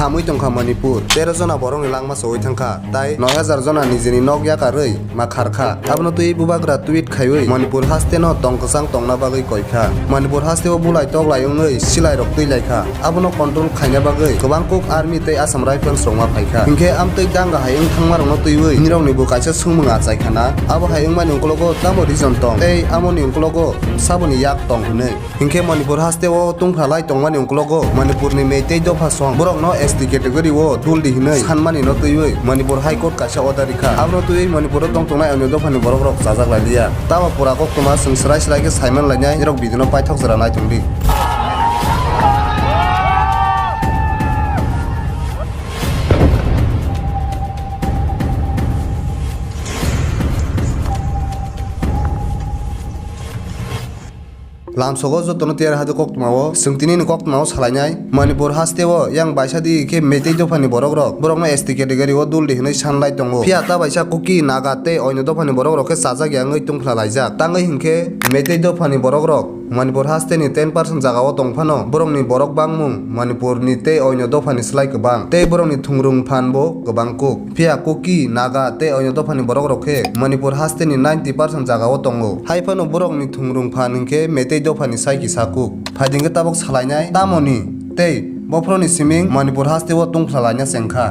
hamui tongkha Manipur 13 jona borok ni langma soi thangkha tai 9000 jona nijini nog yakarui ma kharkha abno tui bubagra tweet khaiui Manipur haste no tongkasang tongna bagui koikha Manipur haste o bulai toklai ongui silai rok tui laikha abno control khaina bagui gobang kok army tei Assam Rifles rongma phaikha hingke amtui danga hayung thangma rongno tuiui nirok ni bu kaisa sungmunga chaikhana abo hayung mani ungkologo tamo region tong tei amoni ungkologo saboni yak tong hinui hingke Manipur haste o tungphalai tongmani ungkologo Manipur ni meitei dofa song borok no ST category o duldi hinui sanmani no tuiui Manipur High Court kaisa order rikha abno tuiui Manipur o tongtongnai onyo dofani borok rok chajak lailia tamo pura kok toma sung srai srai ke saiman lainai nirok bidino paithok jora nai tongdi lamsogo jotono tiar hadu koktmao sungtini ni koktmao salainai Manipur haste o yang baisadi ke meitei dofani borok rok no ST category o duldi hinui sanlai tongo phiata baisa kuki naga tei onyo dofani borok rok ke sajak yang ngui tungphla laijak tangai hingke meitei dofani borok rok Manipur haste ni 10% jagao tongphano borok ni borok bangmung Manipur ni tei onyo dofani slai kobang tei borok ni thungrung phanbo kobang kuk phia kuki naga tei onyo dofani borok rok ke Manipur haste ni 90% jagao tongo haifano borok ni thungrung phan hingke meitei dofani saiki sakuk phaidingke tabok salainai tamoni tei bofroni siming Manipur haste o tungphalaina sengkha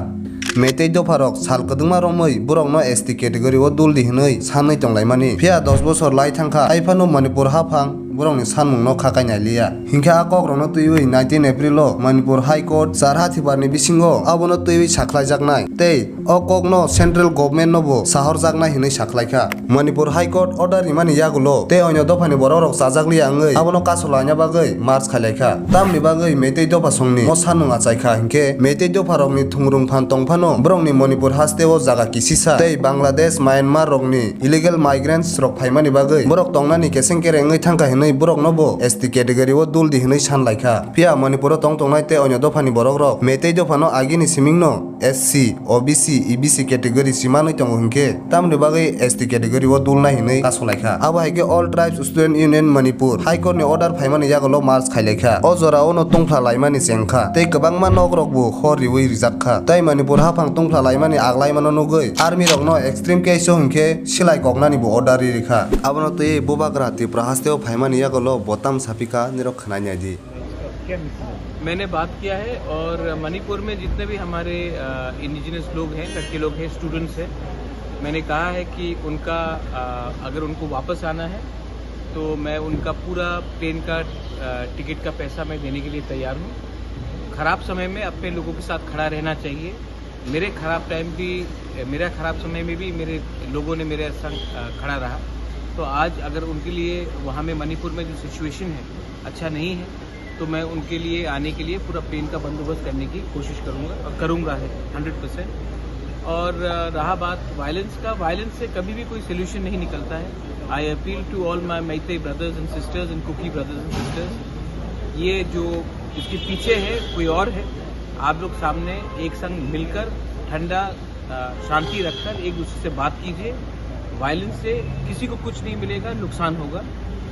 meitei dofarok sal kodungma romoi borok no ST category o duldi hinui sanui tonglaimani phia 10 bochor lai thangkha haifano Manipur haphang borok ni sanmung no khakainai liya hingke akok rok no tuiui 19 April o Manipur High Court sarhathibar ni bisingo abono tuiui saklaijaknai tei okok no central government no bo sahorjaknai hinui saklaikha Manipur High Court order rimani yagulo tei onyo dofani borok rok sajakliya angui abono kasolaina bagui march khailaikha tamni bagui meitei dofa songni no sanmung achaikha hingke meitei dofa rok ni thungrung phan tongphano borok ni Manipur haste o jaga kisisa tei Bangladesh Myanmar rok ni illegal migrants rok phaimani bagui borok tongnani keseng kere ngui thangkha hinui borok no bo ST category o duldi hinui sanlaikha phia Manipur o tongtongnai tei onyo dofani borok rok meitei dofano agini siming no SC OBC EBC category simanui tongo hingke tamni bagui ST category o dulnai hinui kasolaikha abo haike All Tribes Student Union Manipur High Court ni order phaimani yagulo march khailaikha o jora ono tungphla laimani sengkha tei kwbangma nog rok bo khor riui rijakha tei Manipur haphang tungphla laimani aglaimano nugui army rok no extreme case o hingke silai koknani bo order rikha abono tei bubagra Tripura haste o phaimani yagulo botam sapika nirok khanainai di मैंने बात किया है और मणिपुर में जितने भी हमारे indigenous लोग हैं, लड़के लोग हैं, स्टूडेंट्स हैं, मैंने कहा है कि उनका अगर उनको वापस आना है तो मैं उनका पूरा प्लेन का टिकट का पैसा मैं देने के लिए तैयार हूँ। ख़राब समय में अपने लोगों के साथ खड़ा रहना चाहिए। मेरा ख़राब समय में भी मेरे लोगों ने मेरे संग खड़ा रहा। तो आज अगर उनके लिए वहाँ में मणिपुर में जो सिचुएशन है अच्छा नहीं है तो मैं उनके लिए आने के लिए पूरा प्लेन का बंदोबस्त करने की कोशिश करूँगा और करूँगा है 100%। और रहा बात वायलेंस का, वायलेंस से कभी भी कोई सोल्यूशन नहीं निकलता है। I appeal to all my Meitei brothers and sisters and Kuki brothers and sisters, ये जो इसके पीछे है कोई और है। आप लोग सामने एक संग मिलकर ठंडा शांति रखकर एक दूसरे से बात कीजिए। वायलेंस से किसी को कुछ नहीं मिलेगा, नुकसान होगा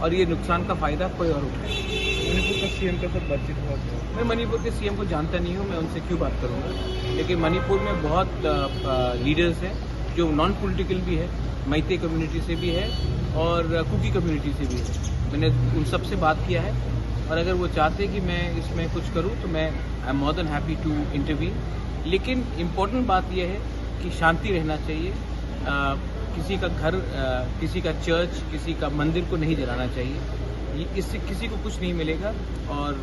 और ये नुकसान का फ़ायदा कोई और उठाएगा। मणिपुर के सीएम के साथ बातचीत हुआ? मैं मणिपुर के सीएम को जानता नहीं हूँ, मैं उनसे क्यों बात करूँगा। लेकिन मणिपुर में बहुत लीडर्स हैं जो नॉन पॉलिटिकल भी है, मैतेई कम्युनिटी से भी है और कुकी कम्युनिटी से भी है। मैंने उन सब से बात किया है और अगर वो चाहते कि मैं इसमें कुछ करूँ तो मैं I am more than happy to interview. लेकिन इम्पोर्टेंट बात यह है कि शांति रहना चाहिए। किसी का घर, किसी का चर्च, किसी का मंदिर को नहीं जलाना चाहिए। इससे किसी को कुछ नहीं मिलेगा और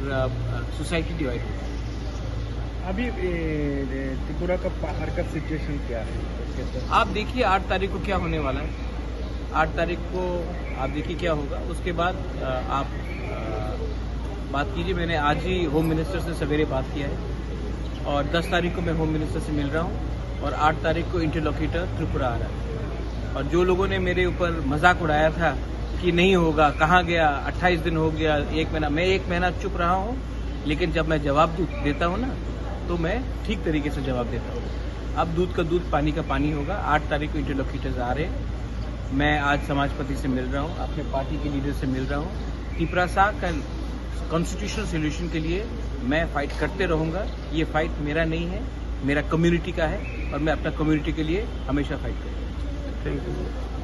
सोसाइटी डिवाइड होगा। अभी त्रिपुरा का बाहर का सिचुएशन क्या है? आप देखिए 8 तारीख को क्या होने वाला है। 8 तारीख को आप देखिए क्या होगा, उसके बाद आप बात कीजिए। मैंने आज ही होम मिनिस्टर से सवेरे बात किया है और 10 तारीख को मैं होम मिनिस्टर से मिल रहा हूँ और 8 तारीख को इंटरलोकेटर त्रिपुरा आ रहा है। और जो लोगों ने मेरे ऊपर मजाक उड़ाया था कि नहीं होगा, कहाँ गया, 28 दिन हो गया, 1 महीना, मैं 1 महीना चुप रहा हूँ। लेकिन जब मैं जवाब देता हूँ ना तो मैं ठीक तरीके से जवाब देता हूँ। अब दूध का दूध, पानी का पानी होगा। 8 तारीख को इंटरलोकेटर्स आ रहे हैं। मैं आज समाजपति से मिल रहा हूँ, अपने पार्टी के लीडर से मिल रहा हूँ। त्रिपुरा का कॉन्स्टिट्यूशनल सोल्यूशन के लिए मैं फाइट करते रहूँगा। ये फाइट मेरा नहीं है, मेरा कम्युनिटी का है और मैं अपना कम्युनिटी के लिए हमेशा फाइट करूँगा। Thank you.